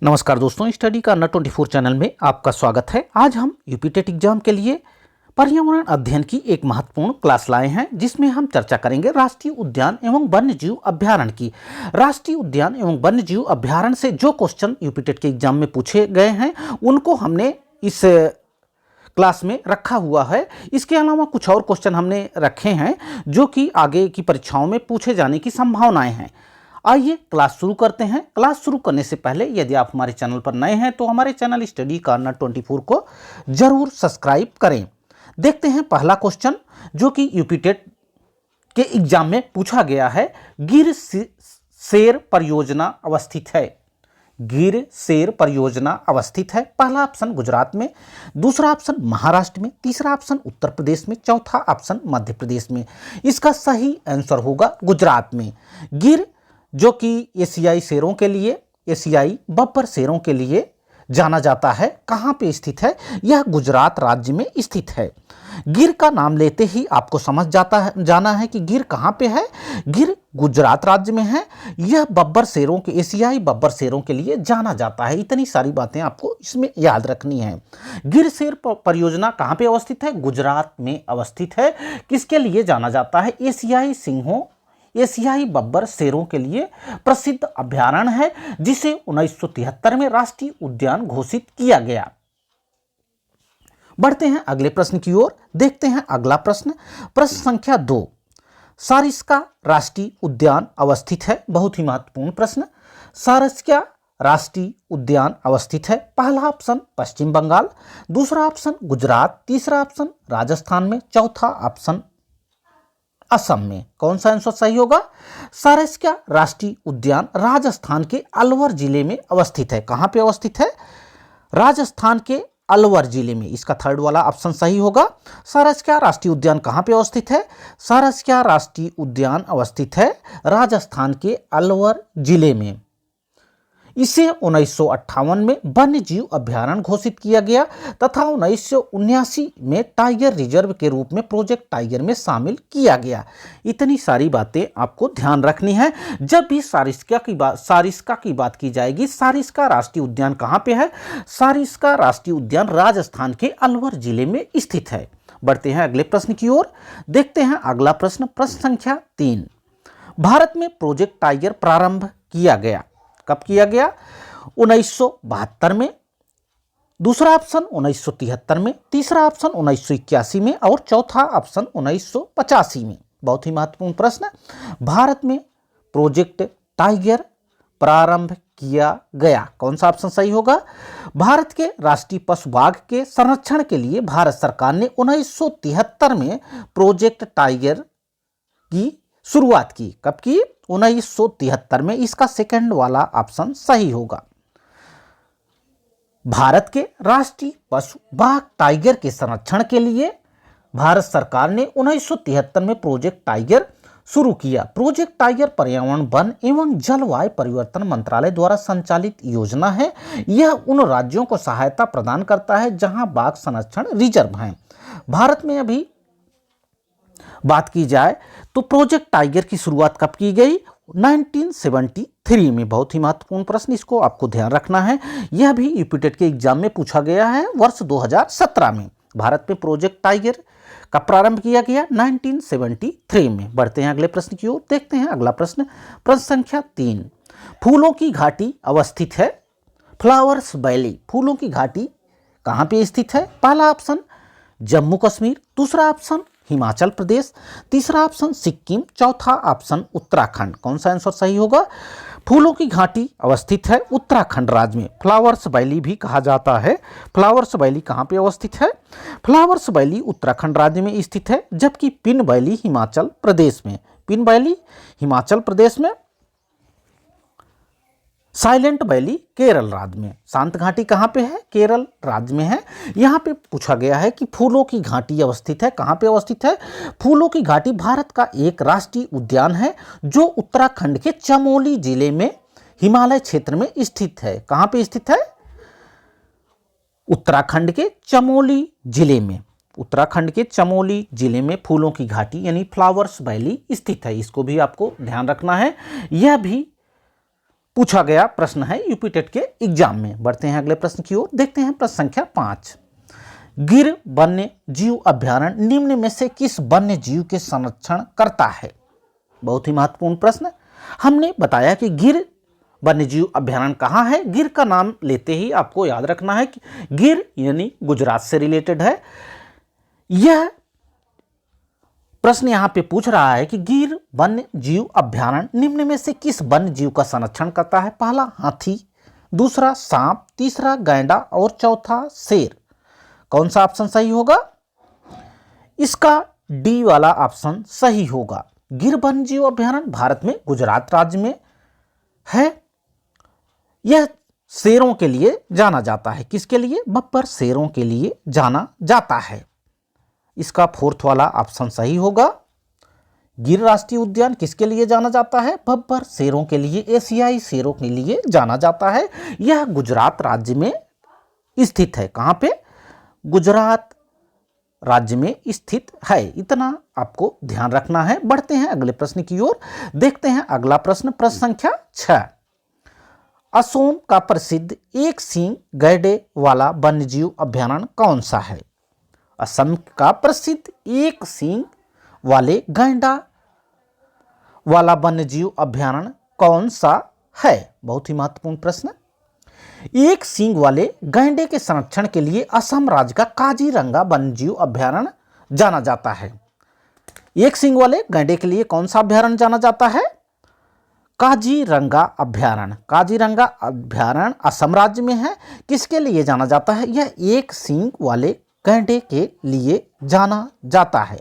नमस्कार दोस्तों, study corner 24 channel में आपका स्वागत है। आज हम यूपी टेट एग्जाम के लिए पर्यावरण अध्ययन की एक महत्वपूर्ण क्लास लाए हैं, जिसमें हम चर्चा करेंगे राष्ट्रीय उद्यान एवं वन्यजीव अभ्यारण्य की। राष्ट्रीय उद्यान एवं वन्यजीव अभ्यारण्य से जो क्वेश्चन यूपी टेट के एग्जाम में पूछे गए हैं उनको हमने इस क्लास में रखा हुआ है। इसके अलावा कुछ और क्वेश्चन हमने रखे हैं जो कि आगे की परीक्षाओं में पूछे जाने की संभावनाएं हैं। आइए क्लास शुरू करते हैं। क्लास शुरू करने से पहले यदि आप हमारे चैनल पर नए हैं तो हमारे चैनल स्टडी कार्नर 24 को जरूर सब्सक्राइब करें। देखते हैं पहला क्वेश्चन जो कि यूपी टेट के एग्जाम में पूछा गया है। गिर शेर परियोजना अवस्थित है। गिर शेर परियोजना अवस्थित है। पहला ऑप्शन गुजरात में, दूसरा ऑप्शन महाराष्ट्र में, तीसरा ऑप्शन उत्तर प्रदेश में, चौथा ऑप्शन मध्य प्रदेश में। इसका सही आंसर होगा गुजरात में। गिर जो कि एशियाई शेरों के लिए, एशियाई बब्बर शेरों के लिए जाना जाता है, कहाँ पे स्थित है? यह गुजरात राज्य में स्थित है। गिर का नाम लेते ही आपको समझ जाना है कि गिर कहाँ पे है। गिर गुजरात राज्य में है। यह बब्बर शेरों के, एशियाई बब्बर शेरों के लिए जाना जाता है। इतनी सारी बातें आपको इसमें याद रखनी है। गिर शेर परियोजना कहाँ पे अवस्थित है? गुजरात में अवस्थित है। किसके लिए जाना जाता है? एशियाई सिंहों, एशियाई बब्बर शेरों के लिए प्रसिद्ध अभ्यारण्य है, जिसे 1973 में राष्ट्रीय उद्यान घोषित किया गया। बढ़ते हैं अगले प्रश्न की ओर। देखते हैं अगला प्रश्न, प्रश्न संख्या 2। सारिस्का राष्ट्रीय उद्यान अवस्थित है। बहुत ही महत्वपूर्ण प्रश्न। सारिस्का राष्ट्रीय उद्यान अवस्थित है। पहला ऑप्शन पश्चिम बंगाल, दूसरा ऑप्शन गुजरात, तीसरा ऑप्शन राजस्थान में, चौथा ऑप्शन असम में। कौन सा आंसर सही होगा? सारिस्का राष्ट्रीय उद्यान राजस्थान के अलवर जिले में अवस्थित है। कहां पे अवस्थित है? राजस्थान के अलवर जिले में। इसका थर्ड वाला ऑप्शन सही होगा। सारिस्का राष्ट्रीय उद्यान कहां पे अवस्थित है? सारिस्का राष्ट्रीय उद्यान अवस्थित है राजस्थान के अलवर जिले में। इसे 1958 में वन्य जीव अभ्यारण्य घोषित किया गया तथा 1979 में टाइगर रिजर्व के रूप में प्रोजेक्ट टाइगर में शामिल किया गया। इतनी सारी बातें आपको ध्यान रखनी है जब भी सारिस्का की बात की जाएगी। सारिस्का राष्ट्रीय उद्यान कहाँ पे है? सारिस्का राष्ट्रीय उद्यान राजस्थान के अलवर जिले में स्थित है। बढ़ते हैं अगले प्रश्न की ओर। देखते हैं अगला प्रश्न, प्रश्न संख्या 3। भारत में प्रोजेक्ट टाइगर प्रारंभ किया गया। कब किया गया? 1972 में, दूसरा ऑप्शन 1973 में, तीसरा ऑप्शन 1981 में और चौथा ऑप्शन 1985 में। बहुत ही महत्वपूर्ण प्रश्न। भारत में प्रोजेक्ट टाइगर प्रारंभ किया गया। कौन सा ऑप्शन सही होगा? भारत के राष्ट्रीय पशु बाघ के संरक्षण के लिए भारत सरकार ने 1973 में प्रोजेक्ट टाइगर की शुरुआत की। कब की? 1973 में। इसका सेकंड वाला ऑप्शन सही होगा। भारत के राष्ट्रीय पशु बाघ टाइगर के संरक्षण के लिए भारत सरकार ने 1973 में प्रोजेक्ट टाइगर शुरू किया। प्रोजेक्ट टाइगर पर्यावरण, वन एवं जलवायु परिवर्तन मंत्रालय द्वारा संचालित योजना है। यह उन राज्यों को सहायता प्रदान करता है जहां बाघ संरक्षण रिजर्व हैं। भारत में अभी बात की जाए तो प्रोजेक्ट टाइगर की शुरुआत कब की गई? 1973 में। बहुत ही महत्वपूर्ण प्रश्न, इसको आपको ध्यान रखना है। यह भी यूपी टेट के एग्जाम में पूछा गया है। वर्ष 2017 में भारत में प्रोजेक्ट टाइगर का प्रारंभ किया गया 1973 में। बढ़ते हैं अगले प्रश्न की ओर। देखते हैं अगला प्रश्न, प्रश्न संख्या 3। फूलों की घाटी अवस्थित है। फ्लावर्स वैली, फूलों की घाटी कहाँ पे स्थित है? पहला ऑप्शन जम्मू कश्मीर, दूसरा ऑप्शन हिमाचल प्रदेश, तीसरा ऑप्शन सिक्किम, चौथा ऑप्शन उत्तराखंड। कौन सा आंसर सही होगा? फूलों की घाटी अवस्थित है उत्तराखंड राज्य में। फ्लावर्स वैली भी कहा जाता है। फ्लावर्स वैली कहाँ पे अवस्थित है? फ्लावर्स वैली उत्तराखंड राज्य में स्थित है, जबकि पिन वैली हिमाचल प्रदेश में। पिन वैली हिमाचल प्रदेश में, साइलेंट वैली केरल राज्य में। शांत घाटी कहाँ पे है? केरल राज्य में है। यहाँ पे पूछा गया है कि फूलों की घाटी अवस्थित है। कहाँ पे अवस्थित है? फूलों की घाटी भारत का एक राष्ट्रीय उद्यान है जो उत्तराखंड के चमोली जिले में हिमालय क्षेत्र में स्थित है। कहाँ पे स्थित है? उत्तराखंड के चमोली जिले में। उत्तराखंड के चमोली जिले में फूलों की घाटी यानी फ्लावर्स वैली स्थित है। इसको भी आपको ध्यान रखना है। यह भी पूछा गया प्रश्न है यूपी टेट के एग्जाम में। बढ़ते हैं अगले प्रश्न की ओर, देखते हैं प्रश्न संख्या 5। गिर वन्य जीव अभ्यारण्य निम्न में से किस वन्य जीव के संरक्षण करता है? बहुत ही महत्वपूर्ण प्रश्न। हमने बताया कि गिर वन्य जीव अभ्यारण्य कहाँ है। गिर का नाम लेते ही आपको याद रखना है कि गिर यानी गुजरात से रिलेटेड है। यह प्रश्न यहां पे पूछ रहा है कि गिर वन्य जीव अभ्यारण्य निम्न में से किस वन्य जीव का संरक्षण करता है? पहला हाथी, दूसरा सांप, तीसरा गैंडा और चौथा शेर। कौन सा ऑप्शन सही होगा? इसका डी वाला ऑप्शन सही होगा। गिर वन्य जीव अभ्यारण्य भारत में गुजरात राज्य में है। यह शेरों के लिए जाना जाता है। किसके लिए? बब्बर शेरों के लिए जाना जाता है। इसका फोर्थ वाला ऑप्शन सही होगा। गिर राष्ट्रीय उद्यान किसके लिए जाना जाता है? बब्बर शेरों के लिए, एशियाई शेरों के लिए जाना जाता है। यह गुजरात राज्य में स्थित है। कहां पे? गुजरात राज्य में स्थित है। इतना आपको ध्यान रखना है। बढ़ते हैं अगले प्रश्न की ओर, देखते हैं अगला प्रश्न, प्रश्न संख्या 6। असम का प्रसिद्ध एक सींग गैंडे वाला वन्यजीव अभ्यारण्य कौन सा है? असम का प्रसिद्ध एक सींग वाले गैंडा वाला वन्यजीव अभ्यारण्य कौन सा है? बहुत ही महत्वपूर्ण प्रश्न। एक सींग वाले गैंडे के संरक्षण के लिए असम राज्य का काजीरंगा वन्यजीव अभ्यारण्य जाना जाता है। एक सींग वाले गैंडे के लिए कौन सा अभ्यारण्य जाना जाता है? काजीरंगा अभ्यारण्य। काजीरंगा अभ्यारण्य असम राज्य में है। किसके लिए जाना जाता है? यह एक सींग वाले गैंडे के लिए जाना जाता है।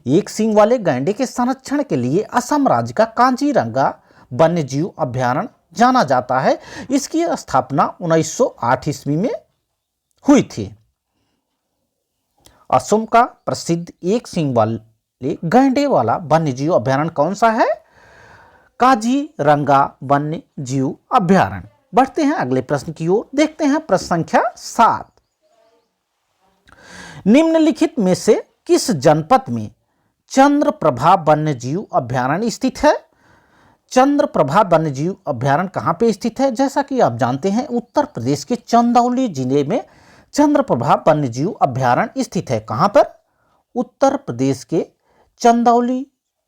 एक सींग वाले गैंडे के संरक्षण के लिए असम राज्य का काजीरंगा वन्यजीव अभ्यारण्य जाना जाता है। इसकी स्थापना 1908 ईस्वी में हुई थी। असम का प्रसिद्ध एक सींग वाले गैंडे वाला वन्यजीव अभ्यारण्य कौन सा है? काजीरंगा वन्य जीव अभ्यारण्य। बढ़ते हैं अगले प्रश्न की ओर, देखते हैं प्रश्न संख्या 7। निम्नलिखित में से किस जनपद में चंद्रप्रभा वन्य जीव अभ्यारण्य स्थित है? चंद्रप्रभा वन्य जीव अभ्यारण्य कहां पे स्थित है? जैसा कि आप जानते हैं उत्तर प्रदेश के चंदौली जिले में चंद्रप्रभा वन्य जीव अभ्यारण्य स्थित है। कहां पर? उत्तर प्रदेश के चंदौली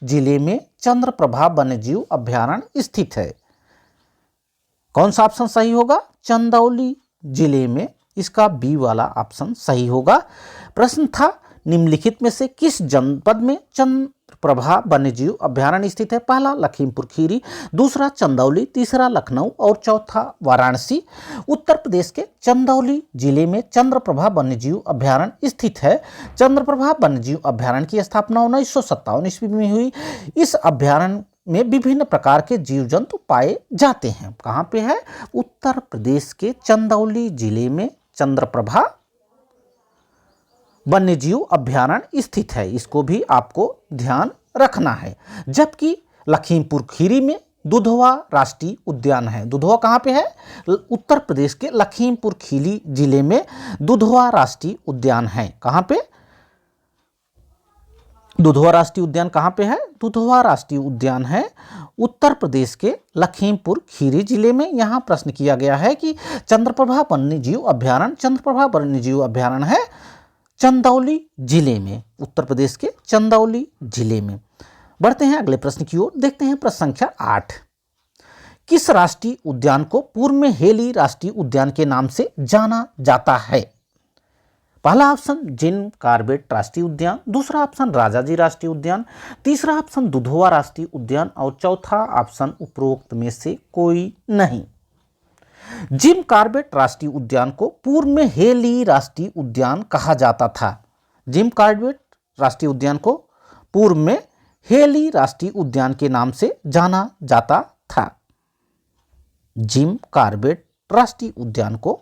जिले में चंद्रप्रभा वन्यजीव अभ्यारण्य स्थित है। कौन सा ऑप्शन सही होगा? चंदौली जिले में। इसका बी वाला ऑप्शन सही होगा। प्रश्न था निम्नलिखित में से किस जनपद में चंद्रप्रभा वन्यजीव अभ्यारण्य स्थित है? पहला लखीमपुर खीरी, दूसरा चंदौली, तीसरा लखनऊ और चौथा वाराणसी। उत्तर प्रदेश के चंदौली जिले में चंद्रप्रभा वन्यजीव अभ्यारण्य स्थित है। चंद्रप्रभा वन्यजीव अभ्यारण्य की स्थापना 1957 ईस्वी में हुई। इस अभ्यारण्य में विभिन्न प्रकार के जीव जंतु पाए जाते हैं। कहां पे है? उत्तर प्रदेश के चंदौली जिले में चंद्रप्रभा वन्यजीव अभ्यारण्य स्थित है। इसको भी आपको ध्यान रखना है। जबकि लखीमपुर खीरी में दुधवा राष्ट्रीय उद्यान है। दुधवा कहाँ पे है? उत्तर प्रदेश के लखीमपुर खीरी जिले में दुधवा राष्ट्रीय उद्यान है। कहाँ पे? दुधवा राष्ट्रीय उद्यान कहाँ पे है? दुधवा राष्ट्रीय उद्यान है उत्तर प्रदेश के लखीमपुर खीरी जिले में। यहाँ प्रश्न किया गया है कि चंद्रप्रभा वन्यजीव अभ्यारण्य, चंद्रप्रभा वन्यजीव अभ्यारण्य है चंदौली जिले में, उत्तर प्रदेश के चंदौली जिले में। बढ़ते हैं अगले प्रश्न की ओर, देखते हैं प्रश्न संख्या 8। किस राष्ट्रीय उद्यान को पूर्व में हेली राष्ट्रीय उद्यान के नाम से जाना जाता है? पहला ऑप्शन जिम कॉर्बेट राष्ट्रीय उद्यान, दूसरा ऑप्शन राजाजी राष्ट्रीय उद्यान, तीसरा ऑप्शन दुधवा राष्ट्रीय उद्यान और चौथा ऑप्शन उपरोक्त में से कोई नहीं। जिम कॉर्बेट राष्ट्रीय उद्यान को पूर्व में हेली राष्ट्रीय उद्यान कहा जाता था। जिम कॉर्बेट राष्ट्रीय उद्यान को पूर्व में हेली राष्ट्रीय उद्यान के नाम से जाना जाता था। जिम कॉर्बेट राष्ट्रीय उद्यान को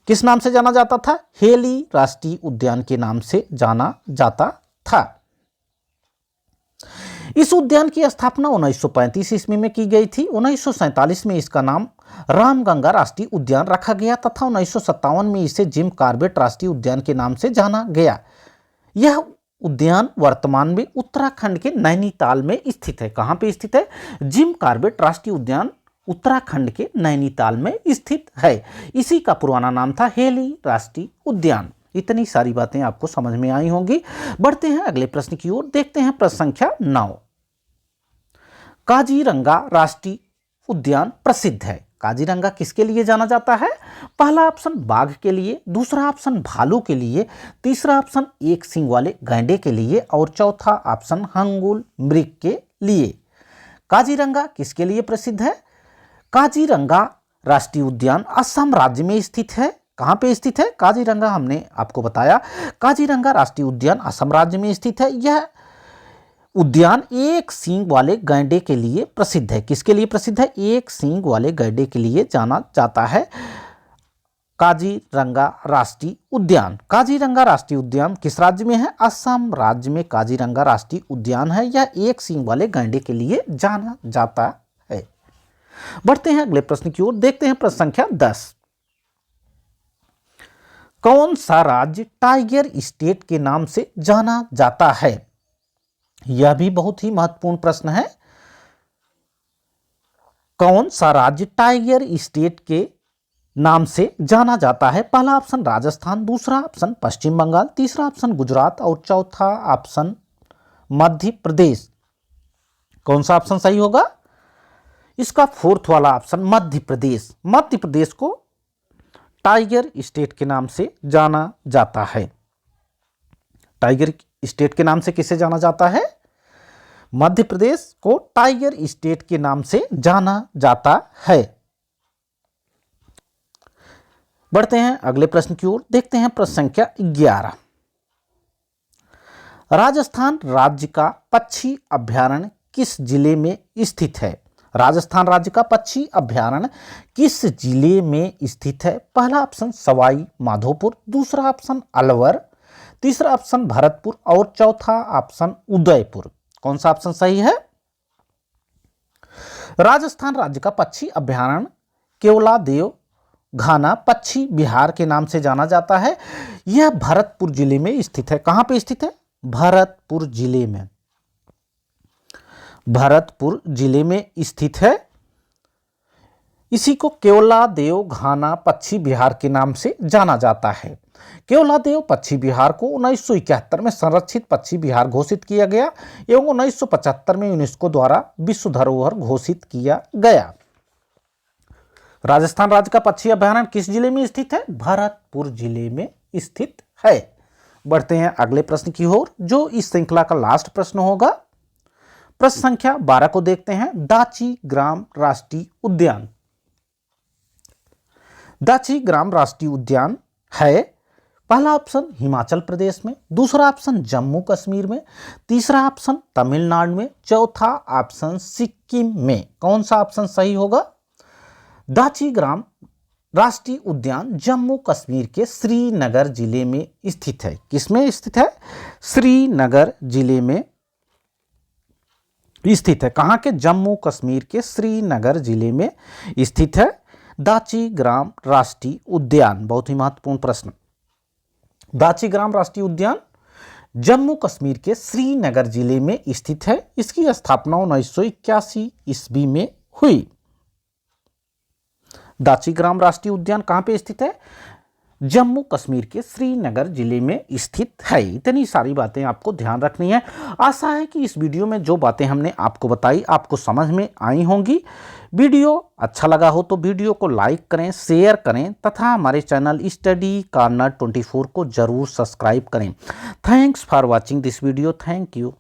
किस नाम से जाना जाता था? हेली राष्ट्रीय उद्यान के नाम से जाना जाता था। इस उद्यान की स्थापना 1935 ईस्वी में की गई थी। 1947 में इसका नाम रामगंगा राष्ट्रीय उद्यान रखा गया तथा 1957 में इसे जिम कॉर्बेट राष्ट्रीय उद्यान के नाम से जाना गया। यह उद्यान वर्तमान में उत्तराखंड के नैनीताल में स्थित है। कहाँ पे स्थित है? जिम कॉर्बेट राष्ट्रीय उद्यान उत्तराखंड के नैनीताल में स्थित है। इसी का पुराना नाम था हेली राष्ट्रीय उद्यान। इतनी सारी बातें आपको समझ में आई होंगी। बढ़ते हैं अगले प्रश्न की ओर। देखते हैं प्रश्न संख्या 9। काजीरंगा राष्ट्रीय उद्यान प्रसिद्ध है। काजीरंगा किसके लिए जाना जाता है? पहला ऑप्शन बाघ के लिए, दूसरा ऑप्शन भालू के लिए, तीसरा ऑप्शन एक सींग वाले गैंडे के लिए और चौथा ऑप्शन हंगुल मृग के लिए। काजीरंगा किसके लिए प्रसिद्ध है? काजीरंगा राष्ट्रीय उद्यान असम राज्य में स्थित है। कहाँ पे स्थित है काजीरंगा? हमने आपको बताया काजीरंगा राष्ट्रीय उद्यान असम राज्य में स्थित है। यह उद्यान एक सींग वाले गैंडे के लिए प्रसिद्ध है। किसके लिए प्रसिद्ध है? एक सींग वाले गैंडे के लिए जाना जाता है काजीरंगा राष्ट्रीय उद्यान। काजीरंगा राष्ट्रीय उद्यान किस राज्य में है? असम राज्य में काजीरंगा राष्ट्रीय उद्यान है। यह एक सींग वाले गैंडे के लिए जाना जाता है। बढ़ते हैं अगले प्रश्न की ओर। देखते हैं प्रश्न संख्या 10। कौन सा राज्य टाइगर स्टेट के नाम से जाना जाता है? यह भी बहुत ही महत्वपूर्ण प्रश्न है। कौन सा राज्य टाइगर स्टेट के नाम से जाना जाता है? पहला ऑप्शन राजस्थान, दूसरा ऑप्शन पश्चिम बंगाल, तीसरा ऑप्शन गुजरात और चौथा ऑप्शन मध्य प्रदेश। कौन सा ऑप्शन सही होगा? इसका फोर्थ वाला ऑप्शन मध्य प्रदेश। मध्य प्रदेश को टाइगर स्टेट के नाम से जाना जाता है। टाइगर स्टेट के नाम से किसे जाना जाता है? मध्य प्रदेश को टाइगर स्टेट के नाम से जाना जाता है। बढ़ते हैं अगले प्रश्न की ओर। देखते हैं प्रश्न संख्या 11। राजस्थान राज्य का पक्षी अभ्यारण्य किस जिले में स्थित है? राजस्थान राज्य का पक्षी अभ्यारण्य किस जिले में स्थित है? पहला ऑप्शन सवाई माधोपुर, दूसरा ऑप्शन अलवर, तीसरा ऑप्शन भरतपुर और चौथा ऑप्शन उदयपुर। कौन सा ऑप्शन सही है? राजस्थान राज्य का पक्षी अभ्यारण्य केवलादेव घाना पक्षी विहार के नाम से जाना जाता है। यह भरतपुर जिले में स्थित है। कहां पे स्थित है? भरतपुर जिले में। भरतपुर जिले में स्थित है। इसी को केवलादेव घाना पक्षी विहार के नाम से जाना जाता है। केवलादेव पक्षी विहार को 1971 में संरक्षित पक्षी विहार घोषित किया गया एवं 1975 में यूनेस्को द्वारा विश्व धरोहर घोषित किया गया। राजस्थान राज्य का पक्षी अभ्यारण्य किस जिले में स्थित है? भरतपुर जिले में स्थित है। बढ़ते हैं अगले प्रश्न की ओर, जो इस श्रृंखला का लास्ट प्रश्न होगा। प्रश्न संख्या 12 को देखते हैं। दाची ग्राम राष्ट्रीय उद्यान। दाची ग्राम राष्ट्रीय उद्यान है पहला ऑप्शन हिमाचल प्रदेश में, दूसरा ऑप्शन जम्मू कश्मीर में, तीसरा ऑप्शन तमिलनाडु में, चौथा ऑप्शन सिक्किम में। कौन सा ऑप्शन सही होगा? दाची ग्राम राष्ट्रीय उद्यान जम्मू कश्मीर के श्रीनगर जिले में स्थित है। किसमें स्थित है? श्रीनगर जिले में स्थित है। कहां के? जम्मू कश्मीर के श्रीनगर जिले में स्थित है दाची ग्राम राष्ट्रीय उद्यान। बहुत ही महत्वपूर्ण प्रश्न। दाची ग्राम राष्ट्रीय उद्यान जम्मू कश्मीर के श्रीनगर जिले में स्थित है। इसकी स्थापना 1981 ईस्वी में हुई। दाची ग्राम राष्ट्रीय उद्यान कहां पे स्थित है? जम्मू कश्मीर के श्रीनगर जिले में स्थित है। इतनी सारी बातें आपको ध्यान रखनी है। आशा है कि इस वीडियो में जो बातें हमने आपको बताई आपको समझ में आई होंगी। वीडियो अच्छा लगा हो तो वीडियो को लाइक करें, शेयर करें तथा हमारे चैनल स्टडी कॉर्नर 24 को जरूर सब्सक्राइब करें। Thanks for watching this video. Thank you.